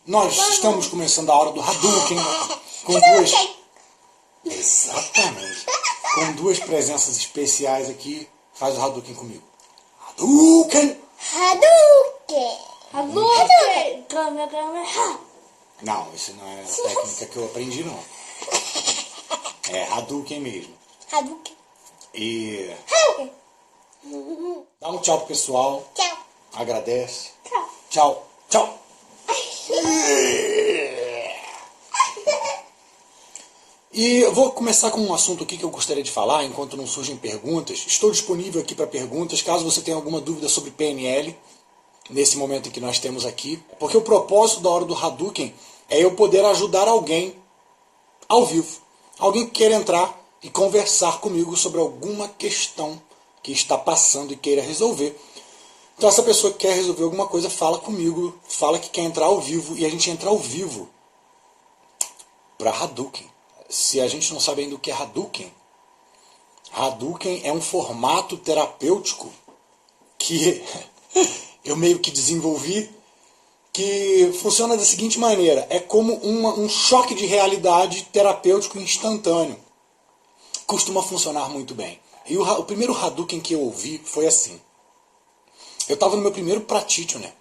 Nós estamos começando a hora do Hadouken com duas... Exatamente. Com duas presenças especiais aqui. Faz o Hadouken comigo. Hadouken! Hadouken! Hadouken! Não, isso não é a técnica que eu aprendi, não. É Hadouken mesmo. Hadouken! E... Hadouken! Dá um tchau pro pessoal. Tchau! Agradece. Tchau! Tchau. Tchau. E eu vou começar com um assunto aqui que eu gostaria de falar, enquanto não surgem perguntas. Estou disponível aqui para perguntas, caso você tenha alguma dúvida sobre PNL, nesse momento em que nós temos aqui. Porque o propósito da hora do Hadouken é eu poder ajudar alguém ao vivo. Alguém que queira entrar e conversar comigo sobre alguma questão que está passando e queira resolver. Então essa pessoa que quer resolver alguma coisa, fala comigo, fala que quer entrar ao vivo, e a gente entra ao vivo para Hadouken. Se a gente não sabe ainda o que é Hadouken, Hadouken é um formato terapêutico que eu meio que desenvolvi, que funciona da seguinte maneira: é como um choque de realidade terapêutico instantâneo. Costuma funcionar muito bem. E o primeiro Hadouken que eu ouvi foi assim. Eu estava no meu primeiro practitioner,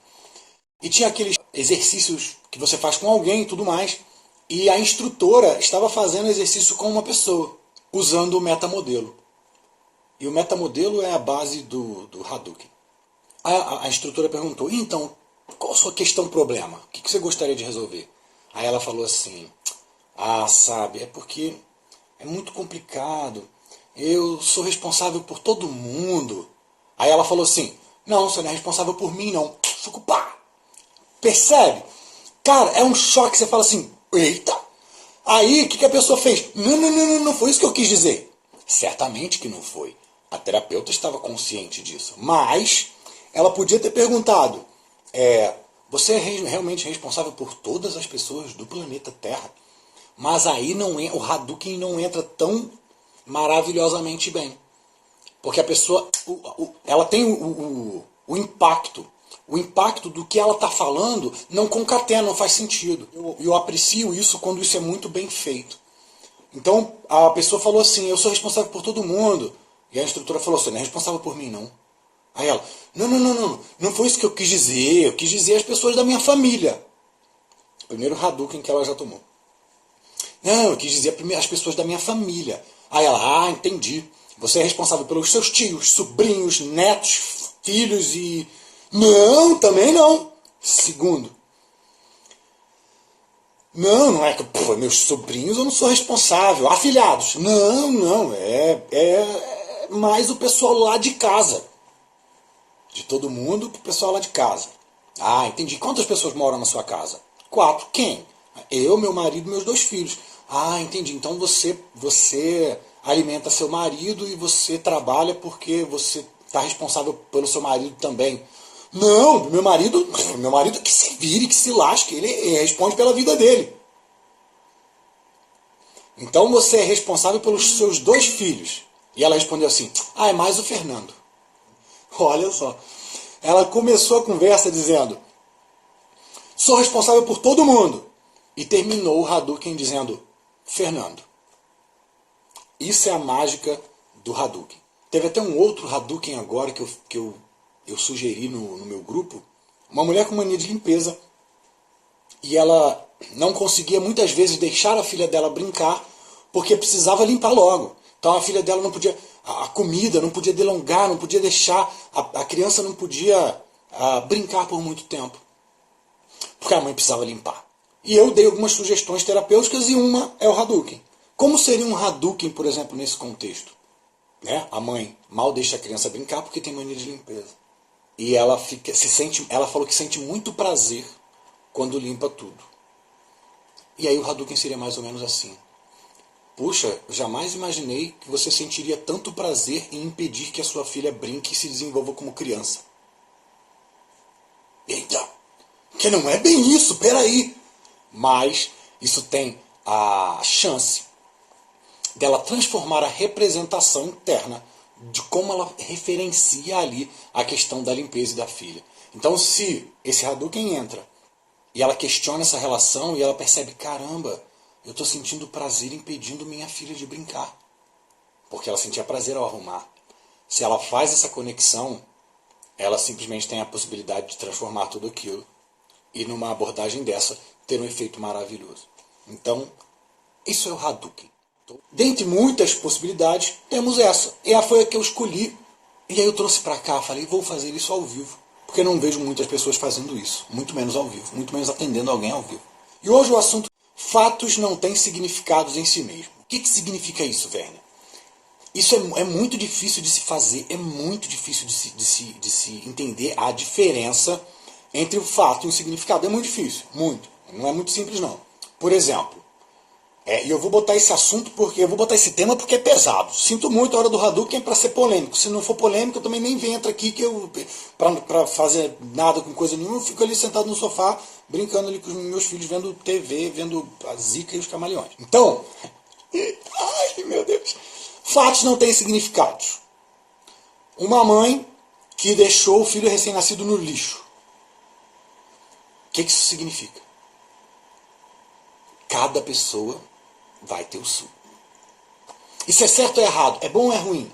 e tinha aqueles exercícios que você faz com alguém e tudo mais, e a instrutora estava fazendo exercício com uma pessoa, usando o metamodelo. E o metamodelo é a base do Hadouken. A instrutora perguntou: então, qual a sua questão problema? O que você gostaria de resolver? Aí ela falou assim: sabe, é porque é muito complicado, eu sou responsável por todo mundo. Aí ela falou assim: não, você não é responsável por mim, não. Sucupá! Percebe? Cara, é um choque, você fala assim: eita! Aí, o que a pessoa fez? Não foi isso que eu quis dizer. Certamente que não foi. A terapeuta estava consciente disso. Mas, ela podia ter perguntado: você é realmente responsável por todas as pessoas do planeta Terra? Mas aí o Hadouken não entra tão maravilhosamente bem. Porque a pessoa, ela tem o impacto. O impacto do que ela está falando não concatena, não faz sentido. Eu aprecio isso quando isso é muito bem feito. Então a pessoa falou assim: eu sou responsável por todo mundo. E a instrutora falou assim: não é responsável por mim, não. Aí ela: não foi isso que eu quis dizer. Eu quis dizer as pessoas da minha família. Primeiro Hadouken que ela já tomou. Não, eu quis dizer as pessoas da minha família. Aí ela: entendi. Você é responsável pelos seus tios, sobrinhos, netos, filhos e... Não, também não. Segundo. Não é que meus sobrinhos eu não sou responsável. Afilhados. Não. É mais o pessoal lá de casa. De todo mundo pro pessoal lá de casa. Entendi. Quantas pessoas moram na sua casa? 4. Quem? Eu, meu marido e meus 2 filhos. Entendi. Então você alimenta seu marido e você trabalha porque você está responsável pelo seu marido também. Não, meu marido que se vire, que se lasque, ele responde pela vida dele. Então você é responsável pelos seus 2 filhos. E ela respondeu assim: é mais o Fernando. Olha só. Ela começou a conversa dizendo: sou responsável por todo mundo. E terminou o Hadouken dizendo: Fernando. Isso é a mágica do Hadouken. Teve até um outro Hadouken agora que eu sugeri no meu grupo. Uma mulher com mania de limpeza. E ela não conseguia muitas vezes deixar a filha dela brincar porque precisava limpar logo. Então a filha dela não podia... A comida não podia delongar, não podia deixar... A criança não podia brincar por muito tempo. Porque a mãe precisava limpar. E eu dei algumas sugestões terapêuticas e uma é o Hadouken. Como seria um Hadouken, por exemplo, nesse contexto? A mãe mal deixa a criança brincar porque tem mania de limpeza. E ela falou que sente muito prazer quando limpa tudo. E aí o Hadouken seria mais ou menos assim: puxa, eu jamais imaginei que você sentiria tanto prazer em impedir que a sua filha brinque e se desenvolva como criança. Eita, que não é bem isso, peraí. Mas isso tem a chance dela transformar a representação interna de como ela referencia ali a questão da limpeza e da filha. Então, se esse Hadouken entra E ela questiona essa relação e ela percebe, caramba, eu estou sentindo prazer impedindo minha filha de brincar. Porque ela sentia prazer ao arrumar. Se ela faz essa conexão, ela simplesmente tem a possibilidade de transformar tudo aquilo e numa abordagem dessa ter um efeito maravilhoso. Então, isso é o Hadouken. Dentre muitas possibilidades, temos essa. E foi a que eu escolhi. E aí eu trouxe para cá, falei, vou fazer isso ao vivo. Porque eu não vejo muitas pessoas fazendo isso. Muito menos ao vivo. Muito menos atendendo alguém ao vivo. E hoje o assunto, fatos não têm significados em si mesmo. O que significa isso, Werner? Isso é muito difícil de se fazer, é muito difícil de se entender a diferença entre o fato e o significado. É muito difícil, muito. Não é muito simples, não. Por exemplo, e eu vou botar esse assunto porque eu vou botar esse tema porque é pesado. Sinto muito a hora do Hadouken para ser polêmico. Se não for polêmico, eu também nem entro aqui que eu para fazer nada com coisa nenhuma, eu fico ali sentado no sofá, brincando ali com os meus filhos, vendo TV, vendo a Zika e os camaleões. Então, ai meu Deus. Fatos não têm significados. Uma mãe que deixou o filho recém-nascido no lixo. O que isso significa? Cada pessoa vai ter o seu. Isso é certo ou errado? É bom ou é ruim?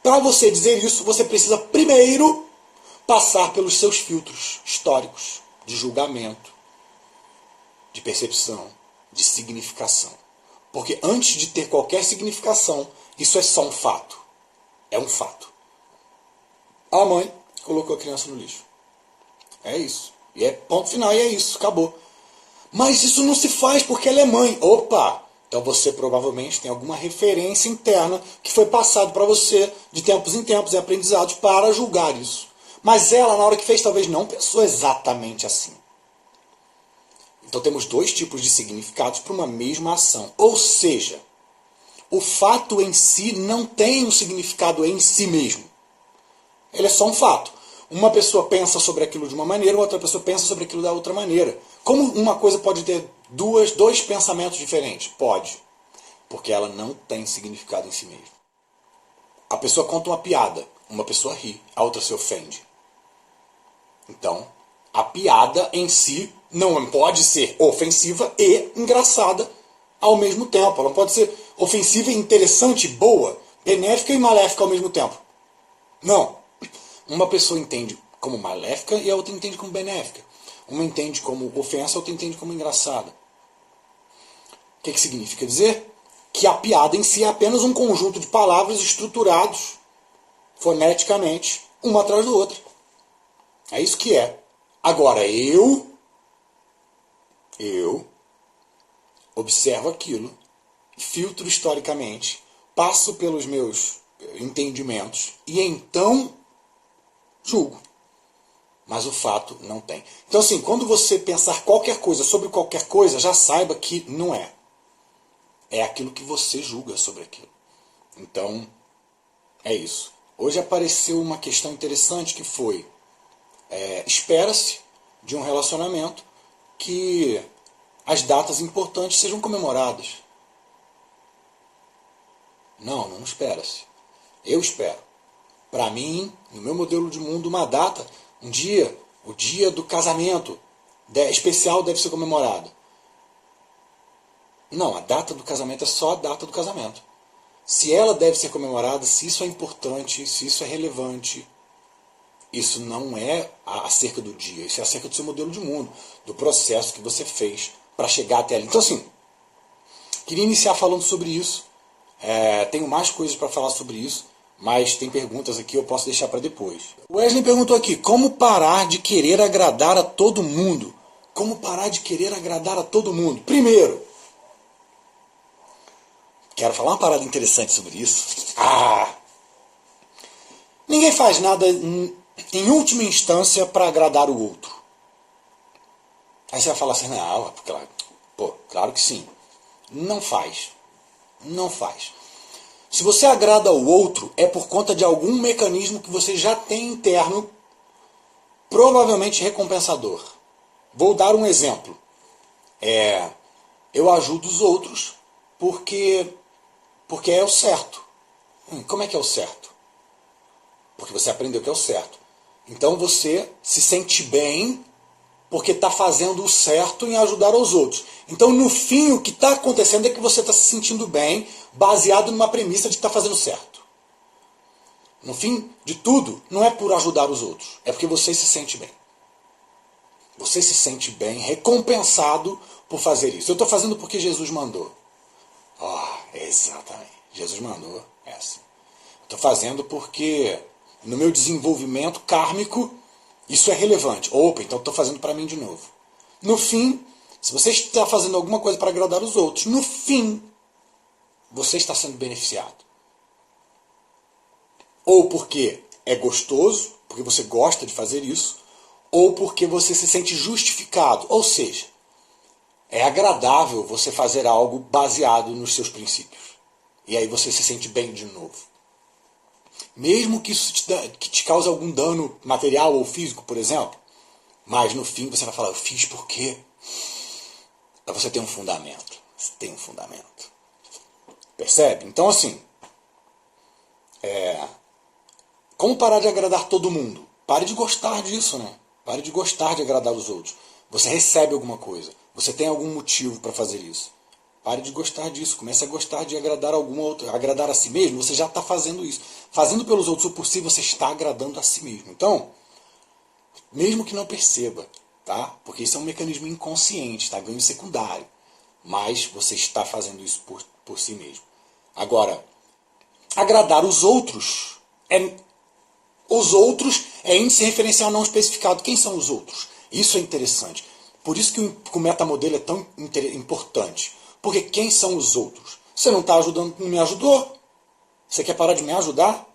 Para você dizer isso, você precisa primeiro passar pelos seus filtros históricos de julgamento, de percepção, de significação. Porque antes de ter qualquer significação, isso é só um fato. É um fato. A mãe colocou a criança no lixo. É isso. E é ponto final, e é isso. Acabou. Mas isso não se faz porque ela é mãe. Opa! Então você provavelmente tem alguma referência interna que foi passado para você de tempos em tempos e aprendizados para julgar isso. Mas ela, na hora que fez, talvez não pensou exatamente assim. Então temos dois tipos de significados para uma mesma ação. Ou seja, o fato em si não tem um significado em si mesmo. Ele é só um fato. Uma pessoa pensa sobre aquilo de uma maneira, outra pessoa pensa sobre aquilo da outra maneira. Como uma coisa pode ter dois pensamentos diferentes? Pode. Porque ela não tem significado em si mesma. A pessoa conta uma piada, uma pessoa ri, a outra se ofende. Então, a piada em si não pode ser ofensiva e engraçada ao mesmo tempo. Ela não pode ser ofensiva e interessante, boa, benéfica e maléfica ao mesmo tempo. Não. Uma pessoa entende como maléfica e a outra entende como benéfica. Uma entende como ofensa, a outra entende como engraçada. O que significa dizer? Que a piada em si é apenas um conjunto de palavras estruturados foneticamente, uma atrás do outro. É isso que é. Agora, eu observo aquilo, filtro historicamente, passo pelos meus entendimentos e então julgo. Mas o fato não tem. Então assim, quando você pensar qualquer coisa sobre qualquer coisa, já saiba que não é. É aquilo que você julga sobre aquilo. Então, é isso. Hoje apareceu uma questão interessante que foi, espera-se de um relacionamento que as datas importantes sejam comemoradas. Não espera-se. Eu espero. Para mim, no meu modelo de mundo, uma data, um dia, o dia do casamento especial deve ser comemorado. Não, a data do casamento é só a data do casamento. Se ela deve ser comemorada, se isso é importante, se isso é relevante, isso não é acerca do dia, isso é acerca do seu modelo de mundo, do processo que você fez para chegar até ali. Então assim, queria iniciar falando sobre isso. Tenho mais coisas para falar sobre isso, mas tem perguntas aqui, eu posso deixar para depois. O Wesley perguntou aqui, como parar de querer agradar a todo mundo? Como parar de querer agradar a todo mundo? Primeiro, quero falar uma parada interessante sobre isso. Ninguém faz nada em última instância para agradar o outro. Aí você vai falar assim, não, claro que sim. Não faz. Não faz. Se você agrada ao outro, é por conta de algum mecanismo que você já tem interno, provavelmente recompensador. Vou dar um exemplo. Eu ajudo os outros porque é o certo. Como é que é o certo? Porque você aprendeu que é o certo. Então você se sente bem porque está fazendo o certo em ajudar os outros. Então, no fim, o que está acontecendo é que você está se sentindo bem, baseado numa premissa de que está fazendo certo. No fim de tudo, não é por ajudar os outros, é porque você se sente bem. Você se sente bem, recompensado por fazer isso. Eu estou fazendo porque Jesus mandou. Exatamente. Jesus mandou essa. Estou fazendo porque no meu desenvolvimento kármico isso é relevante. Opa, então estou fazendo para mim de novo. No fim, se você está fazendo alguma coisa para agradar os outros, no fim, você está sendo beneficiado. Ou porque é gostoso, porque você gosta de fazer isso, ou porque você se sente justificado. Ou seja, é agradável você fazer algo baseado nos seus princípios. E aí você se sente bem de novo. Mesmo que isso te cause algum dano material ou físico, por exemplo, mas no fim você vai falar, eu fiz por quê? Para você ter um fundamento. Você tem um fundamento. Percebe? Então assim, como parar de agradar todo mundo? Pare de gostar disso, né? Pare de gostar de agradar os outros. Você recebe alguma coisa. Você tem algum motivo para fazer isso. Pare de gostar disso. Comece a gostar de agradar alguma outra. Agradar a si mesmo, você já está fazendo isso. Fazendo pelos outros ou por si, você está agradando a si mesmo. Então, mesmo que não perceba, tá? Porque isso é um mecanismo inconsciente, tá? Ganho secundário. Mas você está fazendo isso por si mesmo. Agora, agradar os outros é índice referencial não especificado. Quem são os outros? Isso é interessante. Por isso que o metamodelo é tão importante. Porque quem são os outros? Você não está ajudando, não me ajudou? Você quer parar de me ajudar?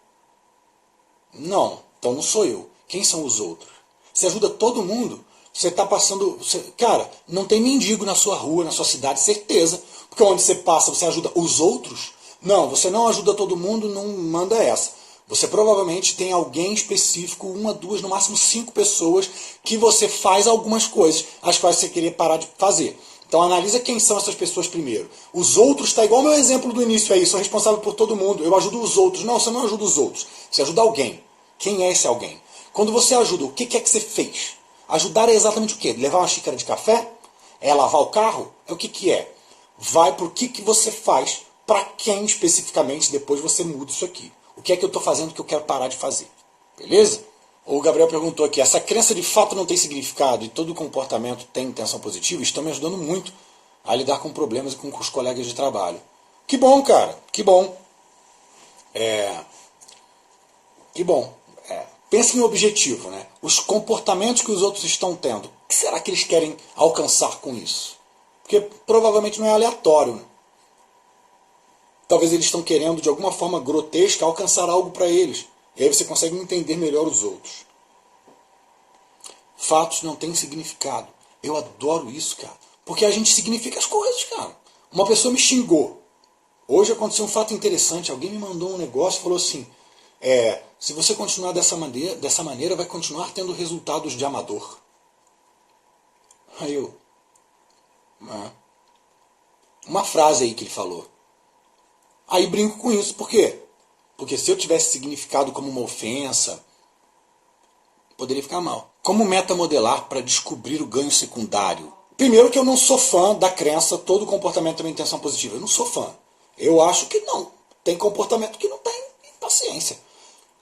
Não, então não sou eu. Quem são os outros? Você ajuda todo mundo? Você está passando... cara, não tem mendigo na sua rua, na sua cidade, certeza. Porque onde você passa, você ajuda os outros? Não, você não ajuda todo mundo, não manda essa. Você provavelmente tem alguém específico, uma, duas, no máximo 5 pessoas, que você faz algumas coisas, as quais você queria parar de fazer. Então analisa quem são essas pessoas primeiro. Os outros, tá igual ao meu exemplo do início aí, sou responsável por todo mundo, eu ajudo os outros. Não, você não ajuda os outros, você ajuda alguém. Quem é esse alguém? Quando você ajuda, o que é que você fez? Ajudar é exatamente o quê? Levar uma xícara de café? É lavar o carro? É o que é? Vai pro que você faz, para quem especificamente, depois você muda isso aqui. O que é que eu estou fazendo que eu quero parar de fazer? Beleza? O Gabriel perguntou aqui, essa crença de fato não tem significado e todo comportamento tem intenção positiva? Estão me ajudando muito a lidar com problemas e com os colegas de trabalho. Que bom, cara, que bom. Que bom. Pense em objetivo, né? Os comportamentos que os outros estão tendo, o que será que eles querem alcançar com isso? Porque provavelmente não é aleatório, né? Talvez eles estão querendo, de alguma forma grotesca, alcançar algo para eles. E aí você consegue entender melhor os outros. Fatos não têm significado. Eu adoro isso, cara. Porque a gente significa as coisas, cara. Uma pessoa me xingou. Hoje aconteceu um fato interessante. Alguém me mandou um negócio e falou assim, se você continuar dessa maneira, vai continuar tendo resultados de amador. Aí eu... uma frase aí que ele falou. Aí brinco com isso. Por quê? Porque se eu tivesse significado como uma ofensa, poderia ficar mal. Como metamodelar para descobrir o ganho secundário? Primeiro que eu não sou fã da crença todo comportamento tem uma intenção positiva. Eu não sou fã. Eu acho que não. Tem comportamento que não tem paciência.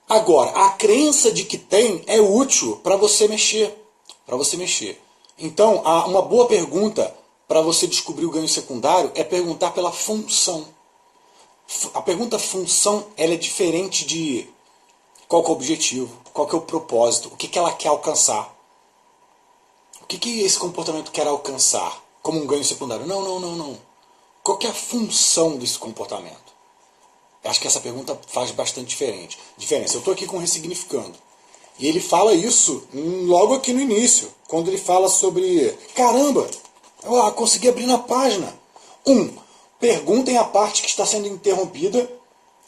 Agora, a crença de que tem é útil para você mexer. Para você mexer. Então, uma boa pergunta para você descobrir o ganho secundário é perguntar pela função. A pergunta função ela é diferente de qual que é o objetivo, qual que é o propósito, o que ela quer alcançar. O que esse comportamento quer alcançar como um ganho secundário? Não. Qual que é a função desse comportamento? Eu acho que essa pergunta faz bastante diferença. Eu estou aqui com Ressignificando. E ele fala isso logo aqui no início, quando ele fala sobre... Caramba, eu consegui abrir na página. Perguntem à parte que está sendo interrompida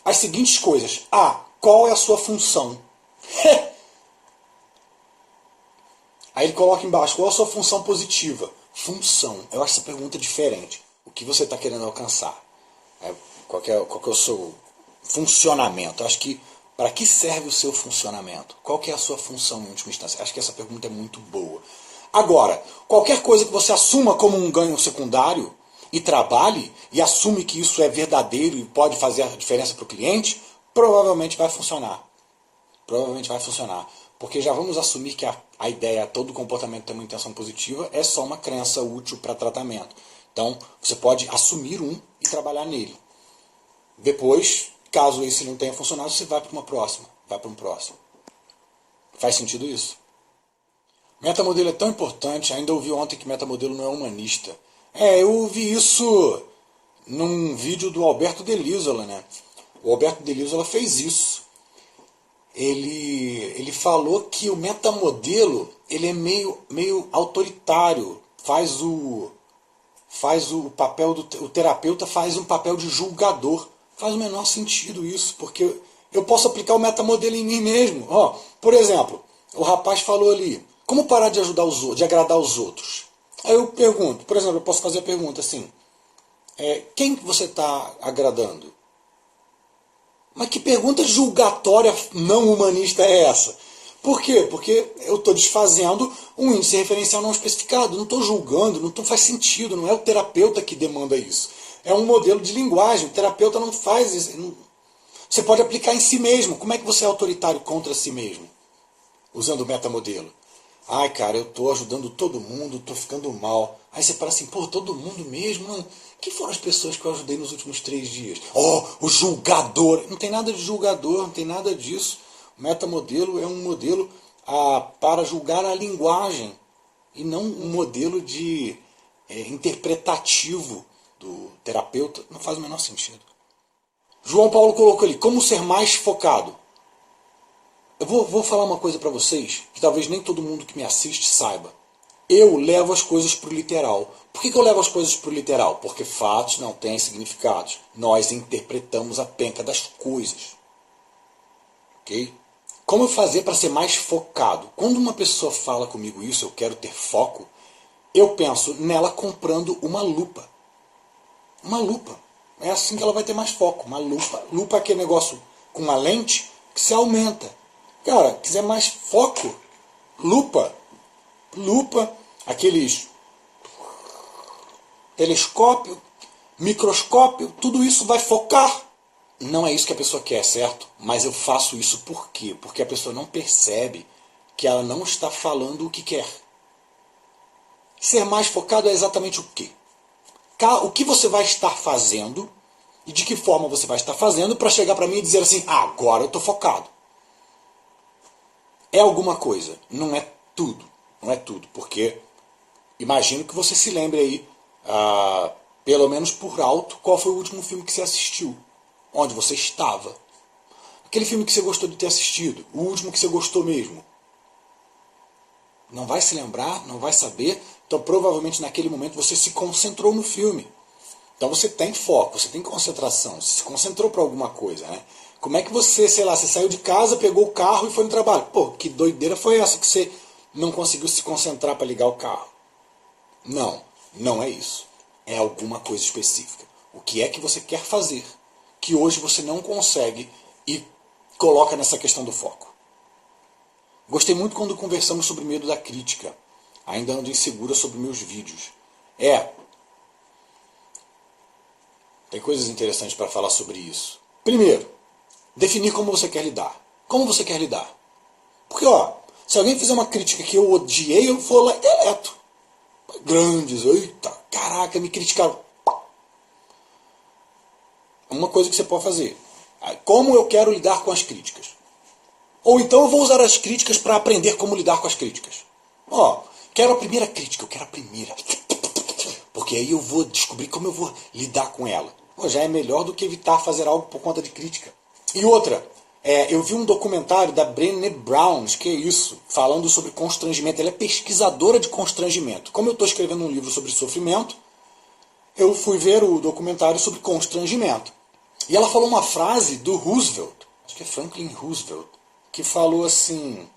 as seguintes coisas. Qual é a sua função? Aí ele coloca embaixo, qual é a sua função positiva? Função. Eu acho essa pergunta diferente. O que você está querendo alcançar? Qual que é o seu funcionamento? Eu acho que, para que serve o seu funcionamento? Qual que é a sua função em última instância? Acho que essa pergunta é muito boa. Agora, qualquer coisa que você assuma como um ganho secundário e trabalhe e assume que isso é verdadeiro e pode fazer a diferença para o cliente, provavelmente vai funcionar. Provavelmente vai funcionar. Porque já vamos assumir que a ideia, todo comportamento tem uma intenção positiva, é só uma crença útil para tratamento. Então, você pode assumir um e trabalhar nele. Depois, caso esse não tenha funcionado, você vai para uma próxima. Vai para um próximo. Faz sentido isso? Metamodelo é tão importante, ainda ouvi ontem que metamodelo não é humanista. Eu ouvi isso num vídeo do Alberto Delisola, né? O Alberto Delisola fez isso. Ele falou que o metamodelo ele é meio autoritário, faz o papel o terapeuta faz um papel de julgador. Faz o menor sentido isso, porque eu posso aplicar o metamodelo em mim mesmo. Por exemplo, o rapaz falou ali, como parar de ajudar os outros, de agradar os outros? Aí eu pergunto, por exemplo, eu posso fazer a pergunta assim, quem você está agradando? Mas que pergunta julgatória não humanista é essa? Por quê? Porque eu estou desfazendo um índice referencial não especificado, não estou julgando, não faz sentido, não é o terapeuta que demanda isso. É um modelo de linguagem, o terapeuta não faz isso. Você pode aplicar em si mesmo. Como é que você é autoritário contra si mesmo? Usando o metamodelo. Ai, cara, eu estou ajudando todo mundo, estou ficando mal. Aí você fala assim, todo mundo mesmo? Mano? Quem foram as pessoas que eu ajudei nos últimos 3 dias? O julgador. Não tem nada de julgador, não tem nada disso. O metamodelo é um modelo para julgar a linguagem e não um modelo de interpretativo do terapeuta. Não faz o menor sentido. João Paulo colocou ali, como ser mais focado? Eu vou falar uma coisa para vocês que talvez nem todo mundo que me assiste saiba. Eu levo as coisas para o literal. Por que eu levo as coisas para o literal? Porque fatos não têm significados. Nós interpretamos a penca das coisas. Ok? Como fazer para ser mais focado? Quando uma pessoa fala comigo isso, eu quero ter foco, eu penso nela comprando uma lupa. Uma lupa. É assim que ela vai ter mais foco. Uma lupa. Lupa é aquele negócio com uma lente que se aumenta. Cara, quiser mais foco, lupa, aqueles telescópio, microscópio, tudo isso vai focar. Não é isso que a pessoa quer, certo? Mas eu faço isso por quê? Porque a pessoa não percebe que ela não está falando o que quer. Ser mais focado é exatamente o quê? O que você vai estar fazendo e de que forma você vai estar fazendo para chegar para mim e dizer assim, agora eu estou focado. É alguma coisa, não é tudo. Não é tudo, porque imagino que você se lembre aí, pelo menos por alto, qual foi o último filme que você assistiu, onde você estava. Aquele filme que você gostou de ter assistido, o último que você gostou mesmo. Não vai se lembrar, não vai saber, então provavelmente naquele momento você se concentrou no filme. Então você tem foco, você tem concentração, você se concentrou para alguma coisa, né? Como é que você, sei lá, você saiu de casa, pegou o carro e foi no trabalho? Que doideira foi essa que você não conseguiu se concentrar para ligar o carro? Não, não é isso. É alguma coisa específica. O que é que você quer fazer que hoje você não consegue e coloca nessa questão do foco? Gostei muito quando conversamos sobre medo da crítica. Ainda ando insegura sobre meus vídeos. Tem coisas interessantes para falar sobre isso. Primeiro, definir como você quer lidar. Como você quer lidar? Porque, se alguém fizer uma crítica que eu odiei, eu vou lá e deleto. Grandes, eita, caraca, me criticaram. Uma coisa que você pode fazer. Como eu quero lidar com as críticas? Ou então eu vou usar as críticas para aprender como lidar com as críticas. Quero a primeira crítica, eu quero a primeira. Porque aí eu vou descobrir como eu vou lidar com ela. Já é melhor do que evitar fazer algo por conta de crítica. E outra, eu vi um documentário da Brené Brown, que é isso, falando sobre constrangimento. Ela é pesquisadora de constrangimento. Como eu estou escrevendo um livro sobre sofrimento, eu fui ver o documentário sobre constrangimento. E ela falou uma frase do Roosevelt, acho que é Franklin Roosevelt, que falou assim,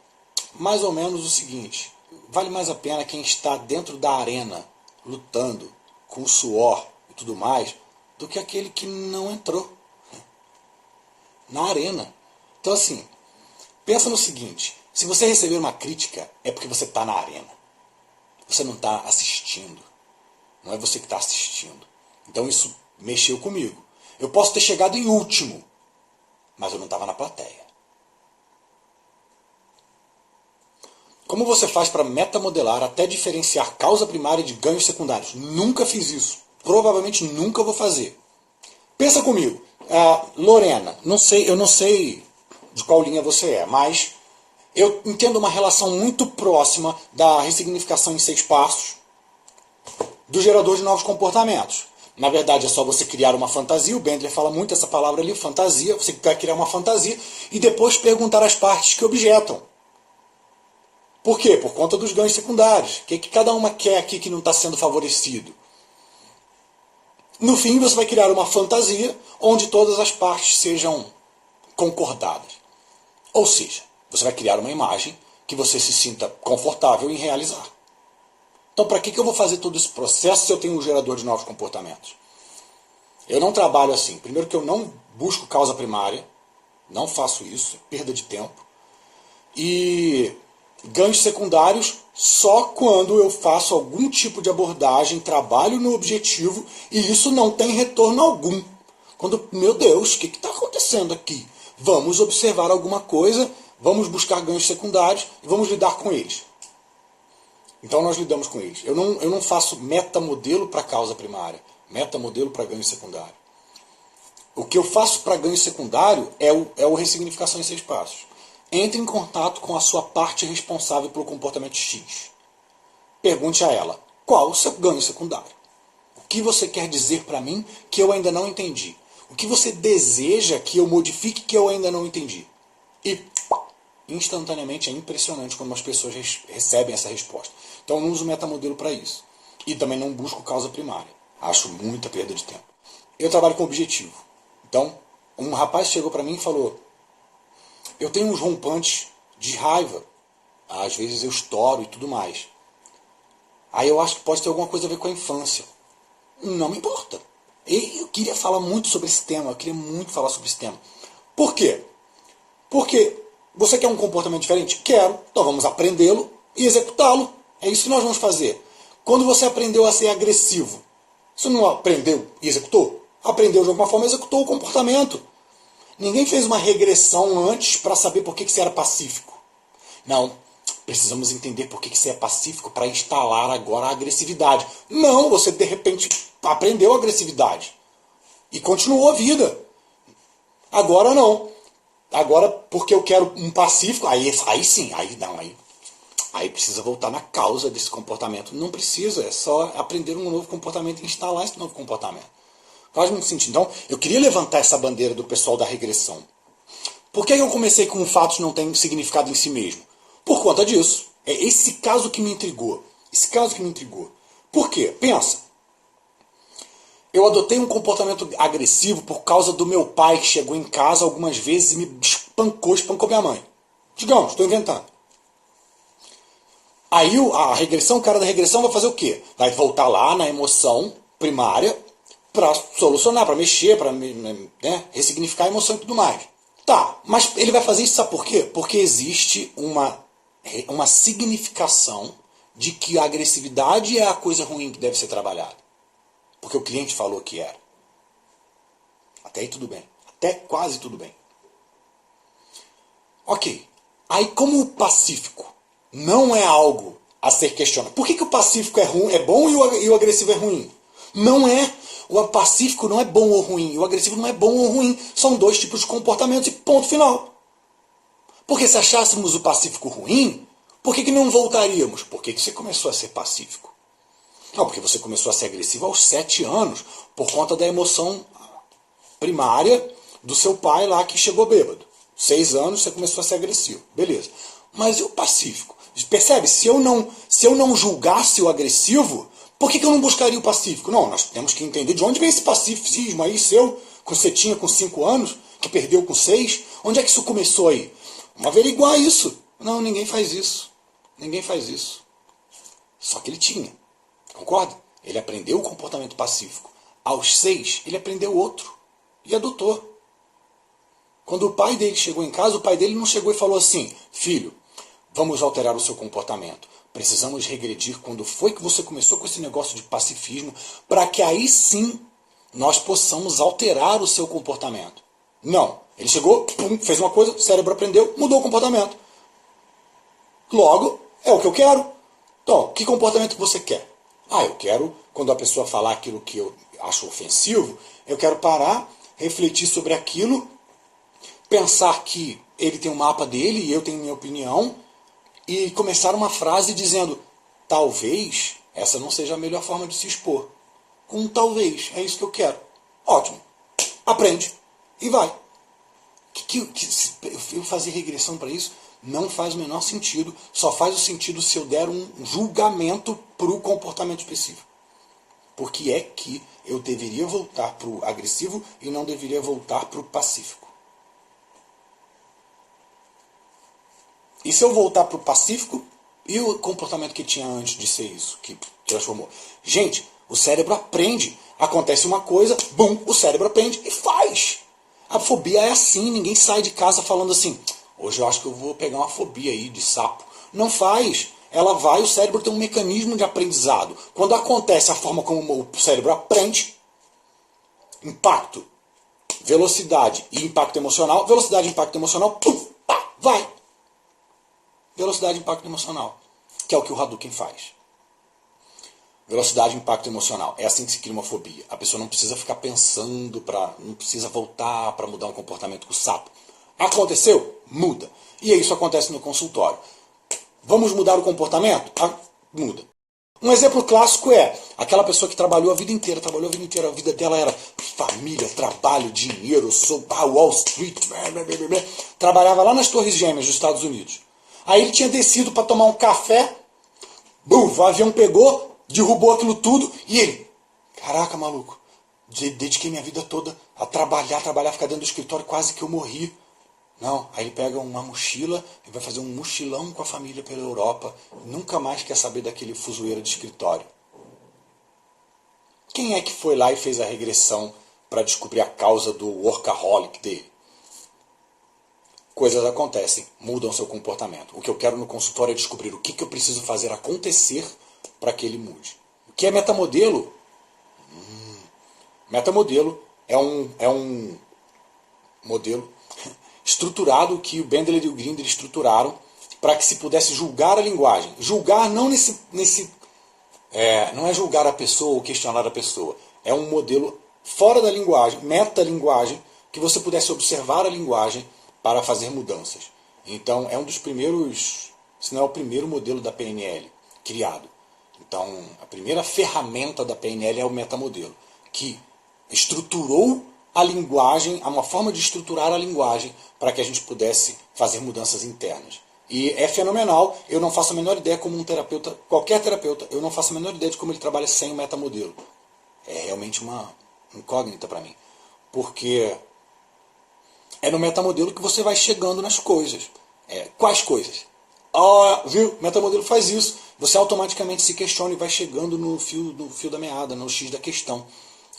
mais ou menos o seguinte: vale mais a pena quem está dentro da arena, lutando, com suor e tudo mais, do que aquele que não entrou na arena. Então assim, pensa no seguinte, se você receber uma crítica, é porque você está na arena. Você não está assistindo. Não é você que está assistindo. Então isso mexeu comigo. Eu posso ter chegado em último, mas eu não estava na plateia. Como você faz para metamodelar até diferenciar causa primária de ganhos secundários? Nunca fiz isso. Provavelmente nunca vou fazer. Pensa comigo. Lorena, eu não sei de qual linha você é, mas eu entendo uma relação muito próxima da ressignificação em 6 passos do gerador de novos comportamentos. Na verdade, é só você criar uma fantasia. O Bandler fala muito essa palavra ali, fantasia. Você vai criar uma fantasia e depois perguntar as partes que objetam. Por quê? Por conta dos ganhos secundários. O que cada uma quer aqui que não está sendo favorecido? No fim, você vai criar uma fantasia onde todas as partes sejam concordadas. Ou seja, você vai criar uma imagem que você se sinta confortável em realizar. Então, para que eu vou fazer todo esse processo se eu tenho um gerador de novos comportamentos? Eu não trabalho assim. Primeiro que eu não busco causa primária. Não faço isso. Perda de tempo. E ganhos secundários só quando eu faço algum tipo de abordagem, trabalho no objetivo e isso não tem retorno algum. Quando, meu Deus, o que está acontecendo aqui? Vamos observar alguma coisa, vamos buscar ganhos secundários e vamos lidar com eles. Então nós lidamos com eles. Eu não faço metamodelo para causa primária, metamodelo para ganho secundário. O que eu faço para ganho secundário é o ressignificação em 6 passos. Entre em contato com a sua parte responsável pelo comportamento X. Pergunte a ela, qual o seu ganho secundário? O que você quer dizer para mim que eu ainda não entendi? O que você deseja que eu modifique que eu ainda não entendi? E instantaneamente é impressionante como as pessoas recebem essa resposta. Então eu não uso metamodelo para isso. E também não busco causa primária. Acho muita perda de tempo. Eu trabalho com objetivo. Então, um rapaz chegou para mim e falou: eu tenho uns rompantes de raiva. Às vezes eu estouro e tudo mais. Aí eu acho que pode ter alguma coisa a ver com a infância. Não me importa. E eu queria falar muito sobre esse tema. Eu queria muito falar sobre esse tema. Por quê? Porque você quer um comportamento diferente? Quero. Então vamos aprendê-lo e executá-lo. É isso que nós vamos fazer. Quando você aprendeu a ser agressivo, você não aprendeu e executou? Aprendeu de alguma forma e executou o comportamento. Ninguém fez uma regressão antes para saber por que você era pacífico. Não, precisamos entender por que você é pacífico para instalar agora a agressividade. Não, você de repente aprendeu a agressividade e continuou a vida. Agora não. Agora, porque eu quero um pacífico, aí sim, aí precisa voltar na causa desse comportamento. Não precisa, é só aprender um novo comportamento e instalar esse novo comportamento. Faz muito sentido. Então, eu queria levantar essa bandeira do pessoal da regressão. Por que eu comecei com fatos não têm significado em si mesmo? Por conta disso. É esse caso que me intrigou. Esse caso que me intrigou. Por quê? Pensa. Eu adotei um comportamento agressivo por causa do meu pai que chegou em casa algumas vezes e me espancou minha mãe. Digamos, estou inventando. Aí a regressão, o cara da regressão vai fazer o quê? Vai voltar lá na emoção primária para solucionar, para mexer, para ressignificar a emoção e tudo mais. Tá, mas ele vai fazer isso, sabe por quê? Porque existe uma significação de que a agressividade é a coisa ruim que deve ser trabalhada. Porque o cliente falou que era. Até aí tudo bem. Até quase tudo bem. Ok. Aí como o pacífico não é algo a ser questionado. Por que o pacífico é bom e o agressivo é ruim? Não é. O pacífico não é bom ou ruim. E o agressivo não é bom ou ruim. São 2 tipos de comportamentos e ponto final. Porque se achássemos o pacífico ruim, por que não voltaríamos? Por que você começou a ser pacífico? Não, porque você começou a ser agressivo aos 7 anos, por conta da emoção primária do seu pai lá que chegou bêbado. 6 anos você começou a ser agressivo. Beleza. Mas e o pacífico? Percebe? Se eu não julgasse o agressivo, por que eu não buscaria o pacífico? Não, nós temos que entender de onde vem esse pacificismo aí seu, que você tinha com 5 anos, que perdeu com 6. Onde é que isso começou aí? Vamos averiguar isso. Não, ninguém faz isso. Ninguém faz isso. Só que ele tinha. Concorda? Ele aprendeu o comportamento pacífico. Aos 6, ele aprendeu outro. E adotou. Quando o pai dele chegou em casa, o pai dele não chegou e falou assim: filho, vamos alterar o seu comportamento. Precisamos regredir quando foi que você começou com esse negócio de pacifismo, para que aí sim nós possamos alterar o seu comportamento. Não. Ele chegou, pum, fez uma coisa, o cérebro aprendeu, mudou o comportamento. Logo, é o que eu quero. Então, que comportamento você quer? Eu quero, quando a pessoa falar aquilo que eu acho ofensivo, eu quero parar, refletir sobre aquilo, pensar que ele tem um mapa dele e eu tenho minha opinião, e começar uma frase dizendo, talvez essa não seja a melhor forma de se expor. Com talvez, é isso que eu quero. Ótimo. Aprende. E vai. Eu fazer regressão para isso não faz o menor sentido. Só faz o sentido se eu der um julgamento para o comportamento específico. Porque é que eu deveria voltar para o agressivo e não deveria voltar para o pacífico. E se eu voltar para o pacífico, e o comportamento que tinha antes de ser isso, que transformou? Gente, o cérebro aprende. Acontece uma coisa, bum, o cérebro aprende e faz. A fobia é assim, ninguém sai de casa falando assim, hoje eu acho que eu vou pegar uma fobia aí de sapo. Não faz. Ela vai, o cérebro tem um mecanismo de aprendizado. Quando acontece a forma como o cérebro aprende, impacto, velocidade e impacto emocional, velocidade e impacto emocional, pum, pá, vai. Velocidade e impacto emocional, que é o que o Hadouken faz. Velocidade e impacto emocional. É assim que se cria uma fobia. A pessoa não precisa ficar pensando, não precisa voltar para mudar um comportamento com o sapo. Aconteceu? Muda. E isso acontece no consultório. Vamos mudar o comportamento? Muda. Um exemplo clássico é aquela pessoa que trabalhou a vida inteira, a vida dela era família, trabalho, dinheiro, Wall Street, trabalhava lá nas Torres Gêmeas dos Estados Unidos. Aí ele tinha descido para tomar um café, o avião pegou, derrubou aquilo tudo, e ele, caraca, maluco, dediquei minha vida toda a trabalhar, ficar dentro do escritório, quase que eu morri. Não, aí ele pega uma mochila e vai fazer um mochilão com a família pela Europa, nunca mais quer saber daquele fuzueiro de escritório. Quem é que foi lá e fez a regressão para descobrir a causa do workaholic dele? Coisas acontecem, mudam seu comportamento. O que eu quero no consultório é descobrir o que eu preciso fazer acontecer para que ele mude. O que é metamodelo? Metamodelo é um modelo estruturado que o Bandler e o Grinder estruturaram para que se pudesse julgar a linguagem. Julgar não não é julgar a pessoa ou questionar a pessoa. É um modelo fora da linguagem, metalinguagem, que você pudesse observar a linguagem para fazer mudanças. Então, é um dos primeiros, se não é o primeiro modelo da PNL criado. Então, a primeira ferramenta da PNL é o metamodelo, que estruturou a linguagem, uma forma de estruturar a linguagem para que a gente pudesse fazer mudanças internas. E é fenomenal, eu não faço a menor ideia como um terapeuta, qualquer terapeuta, eu não faço a menor ideia de como ele trabalha sem o metamodelo. É realmente uma incógnita para mim. Porque é no metamodelo que você vai chegando nas coisas. Quais coisas? Viu? O metamodelo faz isso. Você automaticamente se questiona e vai chegando no fio da meada, no X da questão.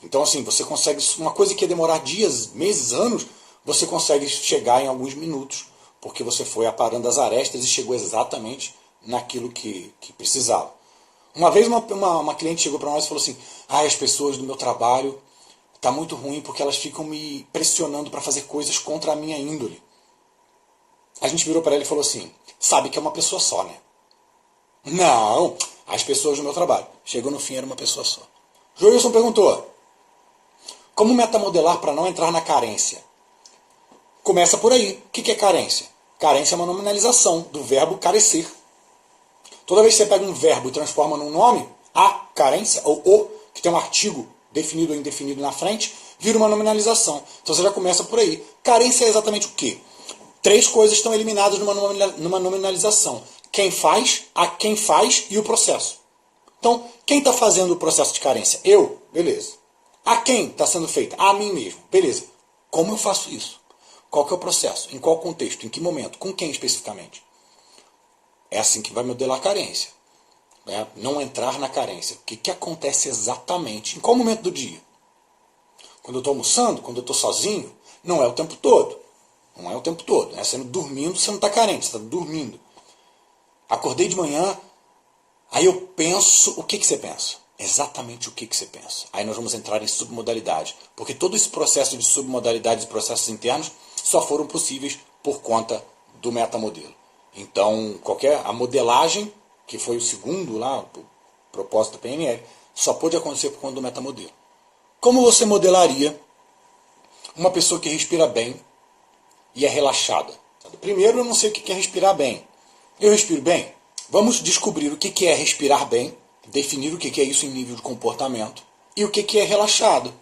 Então, assim, você consegue, uma coisa que ia demorar dias, meses, anos, você consegue chegar em alguns minutos, porque você foi aparando as arestas e chegou exatamente naquilo que precisava. Uma vez uma cliente chegou para nós e falou assim, as pessoas do meu trabalho tá muito ruim porque elas ficam me pressionando para fazer coisas contra a minha índole. A gente virou para ela e falou assim, sabe que é uma pessoa só, né? Não, as pessoas do meu trabalho. Chegou no fim, era uma pessoa só. Joilson perguntou, como metamodelar para não entrar na carência? Começa por aí. O que é carência? Carência é uma nominalização do verbo carecer. Toda vez que você pega um verbo e transforma num nome, a carência, ou o, que tem um artigo definido ou indefinido na frente, vira uma nominalização. Então você já começa por aí. Carência é exatamente o quê? 3 coisas estão eliminadas numa nominalização. Quem faz, a quem faz e o processo. Então, quem está fazendo o processo de carência? Eu? Beleza. A quem está sendo feita? A mim mesmo. Beleza. Como eu faço isso? Qual que é o processo? Em qual contexto? Em que momento? Com quem especificamente? É assim que vai modelar a carência. Não entrar na carência. O que acontece exatamente? Em qual momento do dia? Quando eu estou almoçando? Quando eu estou sozinho? Não é o tempo todo. Não é o tempo todo. Você dormindo, você não está carente, você está dormindo. Acordei de manhã, aí eu penso, o que você pensa? Exatamente o que você pensa. Aí nós vamos entrar em submodalidade, porque todo esse processo de submodalidades e processos internos só foram possíveis por conta do metamodelo. Então, a modelagem, que foi o segundo lá, o propósito da PNL, só pôde acontecer por conta do metamodelo. Como você modelaria uma pessoa que respira bem e é relaxada? Primeiro, eu não sei o que é respirar bem. Eu respiro bem? Vamos descobrir o que é respirar bem, definir o que é isso em nível de comportamento, e o que é relaxado.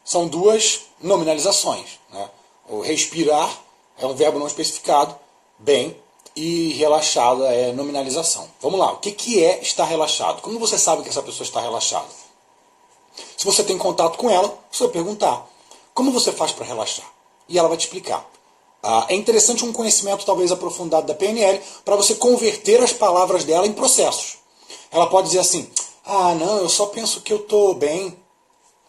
São duas nominalizações, né? O respirar é um verbo não especificado, bem, e relaxada é nominalização. Vamos lá, o que é estar relaxado? Como você sabe que essa pessoa está relaxada? Se você tem contato com ela, você vai perguntar, como você faz para relaxar? E ela vai te explicar. É interessante um conhecimento talvez aprofundado da PNL para você converter as palavras dela em processos. Ela pode dizer assim, não, eu só penso que eu estou bem.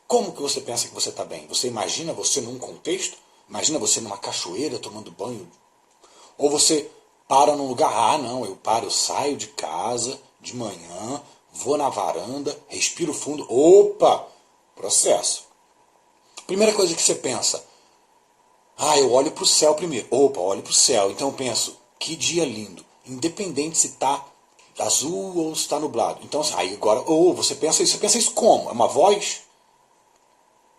Como que você pensa que você está bem? Você imagina você num contexto? Imagina você numa cachoeira tomando banho? Ou você para num lugar, não, eu saio de casa de manhã, vou na varanda, respiro fundo, opa, processo. Primeira coisa que você pensa, eu olho para o céu primeiro, opa, olho para o céu, então eu penso, que dia lindo, independente se está azul ou se está nublado. Então, aí agora, você pensa isso como? É uma voz?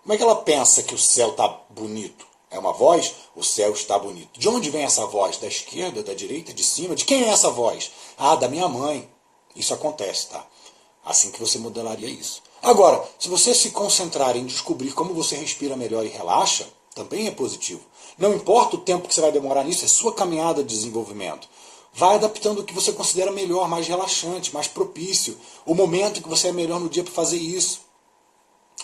Como é que ela pensa que o céu está bonito? É uma voz? O céu está bonito. De onde vem essa voz? Da esquerda, da direita, de cima? De quem é essa voz? Da minha mãe. Isso acontece, tá? Assim que você modelaria isso. Agora, se você se concentrar em descobrir como você respira melhor e relaxa, também é positivo. Não importa o tempo que você vai demorar nisso, é sua caminhada de desenvolvimento. Vai adaptando o que você considera melhor, mais relaxante, mais propício. O momento que você é melhor no dia para fazer isso.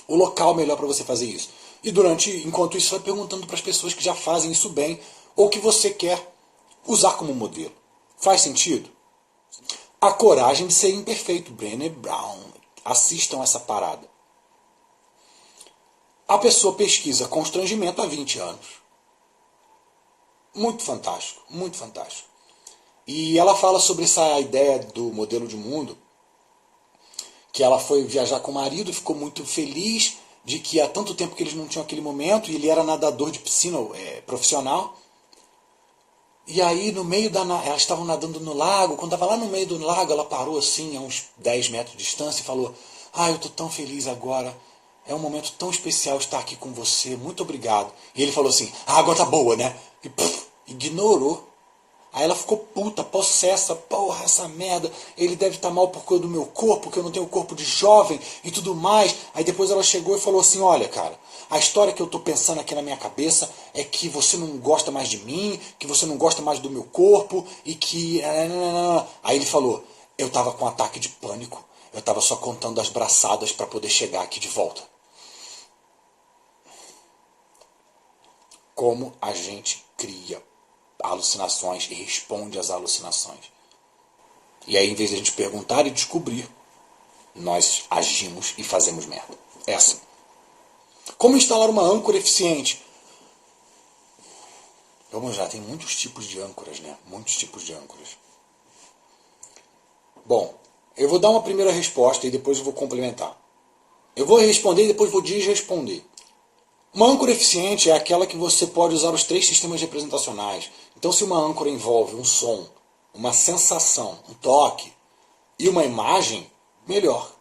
O local melhor para você fazer isso. E enquanto isso, vai perguntando para as pessoas que já fazem isso bem ou que você quer usar como modelo. Faz sentido? A coragem de ser imperfeito. Brené Brown. Assistam essa parada. A pessoa pesquisa constrangimento há 20 anos. Muito fantástico, muito fantástico. E ela fala sobre essa ideia do modelo de mundo, que ela foi viajar com o marido e ficou muito feliz de que há tanto tempo que eles não tinham aquele momento, e ele era nadador de piscina profissional. E aí, no meio elas estavam nadando no lago, quando estava lá no meio do lago, ela parou assim, a uns 10 metros de distância, e falou, eu estou tão feliz agora, é um momento tão especial estar aqui com você, muito obrigado. E ele falou assim, a água tá boa, né? E ignorou. Aí ela ficou puta, possessa, porra, essa merda, ele deve estar mal por causa do meu corpo, que eu não tenho corpo de jovem e tudo mais. Aí depois ela chegou e falou assim, olha cara, a história que eu estou pensando aqui na minha cabeça é que você não gosta mais de mim, que você não gosta mais do meu corpo e que... Aí ele falou, eu estava com um ataque de pânico, eu estava só contando as braçadas para poder chegar aqui de volta. Como a gente cria alucinações e responde às alucinações. E aí, em vez de a gente perguntar e descobrir, nós agimos e fazemos merda. É assim. Como instalar uma âncora eficiente? Vamos lá, tem muitos tipos de âncoras, né? Muitos tipos de âncoras. Bom, eu vou dar uma primeira resposta e depois eu vou complementar. Eu vou responder e depois vou desresponder. Uma âncora eficiente é aquela que você pode usar os 3 sistemas representacionais. Então, se uma âncora envolve um som, uma sensação, um toque e uma imagem, melhor.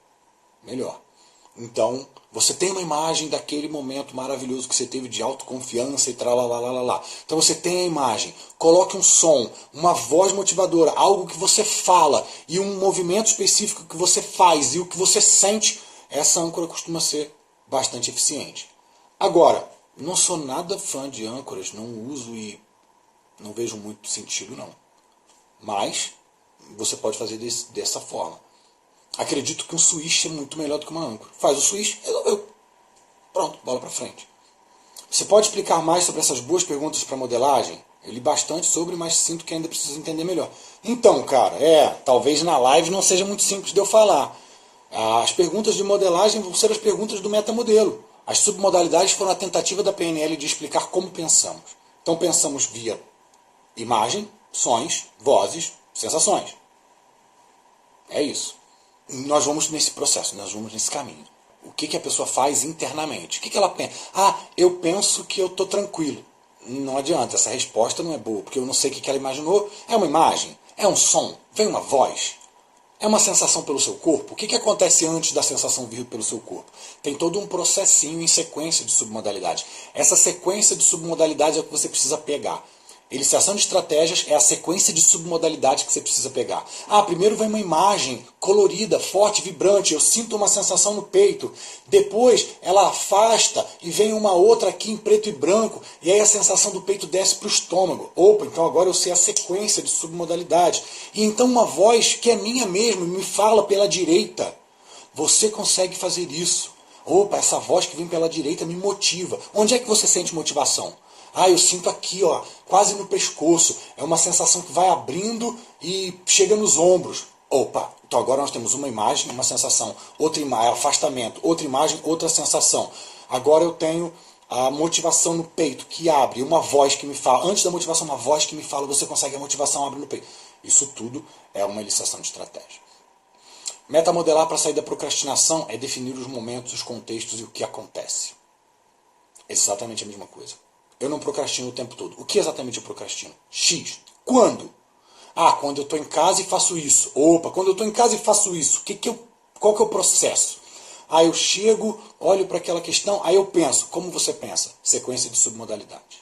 Então, você tem uma imagem daquele momento maravilhoso que você teve de autoconfiança e tralalalala. Então você tem a imagem, coloque um som, uma voz motivadora, algo que você fala e um movimento específico que você faz e o que você sente, essa âncora costuma ser bastante eficiente. Agora, não sou nada fã de âncoras, não uso e não vejo muito sentido não. Mas você pode fazer dessa forma. Acredito que um switch é muito melhor do que uma âncora. Faz o switch, resolveu. Pronto, bola para frente. Você pode explicar mais sobre essas boas perguntas para modelagem? Eu li bastante sobre, mas sinto que ainda preciso entender melhor. Então, cara, talvez na live não seja muito simples de eu falar. As perguntas de modelagem vão ser as perguntas do metamodelo. As submodalidades foram a tentativa da PNL de explicar como pensamos. Então pensamos via imagem, sons, vozes, sensações. É isso. Nós vamos nesse processo, nós vamos nesse caminho. O que a pessoa faz internamente? O que ela pensa? Ah, eu penso que eu estou tranquilo. Não adianta, essa resposta não é boa, porque eu não sei o que ela imaginou. É uma imagem? É um som? Vem uma voz? É uma sensação pelo seu corpo? O que acontece antes da sensação vir pelo seu corpo? Tem todo um processinho em sequência de submodalidade. Essa sequência de submodalidade é o que você precisa pegar. Eliciação de estratégias é a sequência de submodalidade que você precisa pegar. Ah, primeiro vem uma imagem colorida, forte, vibrante. Eu sinto uma sensação no peito. Depois ela afasta e vem uma outra aqui em preto e branco. E aí a sensação do peito desce para o estômago. Opa, então agora eu sei a sequência de submodalidade. E então uma voz que é minha mesmo me fala pela direita. Você consegue fazer isso. Opa, essa voz que vem pela direita me motiva. Onde é que você sente motivação? Ah, eu sinto aqui, ó, quase no pescoço. É uma sensação que vai abrindo e chega nos ombros. Opa, então agora nós temos uma imagem, uma sensação, outra imagem, afastamento, outra imagem, outra sensação. Agora eu tenho a motivação no peito, que abre, uma voz que me fala. Antes da motivação, uma voz que me fala, você consegue, a motivação abre no peito. Isso tudo é uma eliciação de estratégia. Metamodelar para sair da procrastinação é definir os momentos, os contextos e o que acontece. Exatamente a mesma coisa. Eu não procrastino o tempo todo. O que exatamente eu procrastino? X. Quando? Ah, quando eu estou em casa e faço isso. Opa, quando eu estou em casa e faço isso. Qual que é o processo? Ah, eu chego, olho para aquela questão, aí eu penso. Como você pensa? Sequência de submodalidade.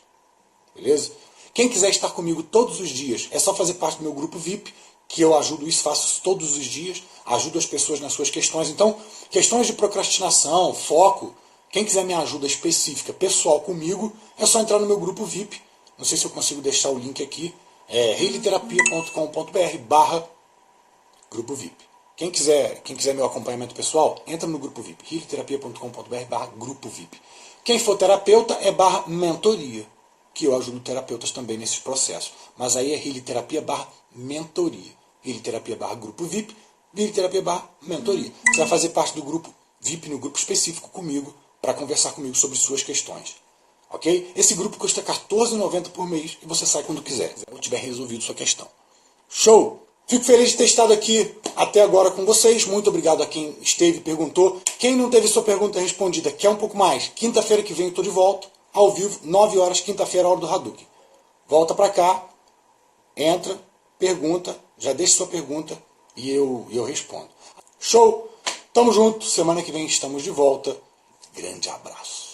Beleza? Quem quiser estar comigo todos os dias, é só fazer parte do meu grupo VIP, que eu ajudo isso, faço isso todos os dias, ajudo as pessoas nas suas questões. Então, questões de procrastinação, foco, quem quiser minha ajuda específica, pessoal comigo, é só entrar no meu grupo VIP. Não sei se eu consigo deixar o link aqui. É healterapia.com.br/grupo VIP. Quem quiser meu acompanhamento pessoal, entra no grupo VIP. healterapia.com.br/grupo VIP. Quem for terapeuta é /mentoria, que eu ajudo terapeutas também nesses processos. Mas aí é healterapia/mentoria. healterapia/grupo VIP, healterapia/mentoria. Você vai fazer parte do grupo VIP, no grupo específico comigo, para conversar comigo sobre suas questões. Ok? Esse grupo custa R$14,90 por mês e você sai quando quiser, ou tiver resolvido sua questão. Show! Fico feliz de ter estado aqui até agora com vocês. Muito obrigado a quem esteve e perguntou. Quem não teve sua pergunta respondida, quer um pouco mais? Quinta-feira que vem eu estou de volta, ao vivo, 9 horas, quinta-feira, hora do Hadouken. Volta para cá, entra, pergunta, já deixa sua pergunta e eu respondo. Show! Tamo junto, semana que vem estamos de volta. Grande abraço.